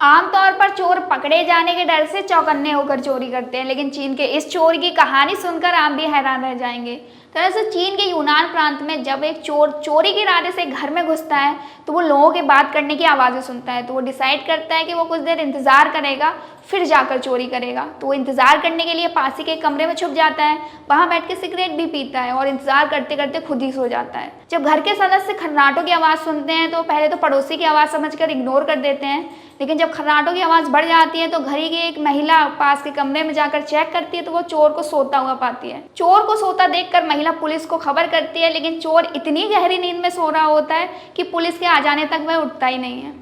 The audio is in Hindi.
आमतौर पर चोर पकड़े जाने के डर से चौकन्ने होकर चोरी करते हैं, लेकिन चीन के इस चोर की कहानी सुनकर आप भी हैरान रह जाएंगे। दरअसल चीन के यूनान प्रांत में जब एक चोर चोरी के इरादे से घर में घुसता है तो वो लोगों के बात करने की आवाज़ें सुनता है। तो वो डिसाइड करता है कि वो कुछ देर इंतजार करेगा, फिर जाकर चोरी करेगा। तो वो इंतजार करने के लिए पास ही के कमरे में छुप जाता है, वहां बैठ के सिगरेट भी पीता है और इंतजार करते करते खुद ही सो जाता है। जब घर के सदस्य खर्राटों की आवाज़ सुनते हैं तो पहले तो पड़ोसी की आवाज़ समझकर इग्नोर कर देते हैं, लेकिन जब खर्राटों की आवाज़ बढ़ जाती है तो घर ही की एक महिला पास के कमरे में जाकर चेक करती है तो वो चोर को सोता हुआ पाती है। चोर को सोता देखकर महिला पुलिस को खबर करती है, लेकिन चोर इतनी गहरी नींद में सो रहा होता है कि पुलिस के आ जाने तक वह उठता ही नहीं है।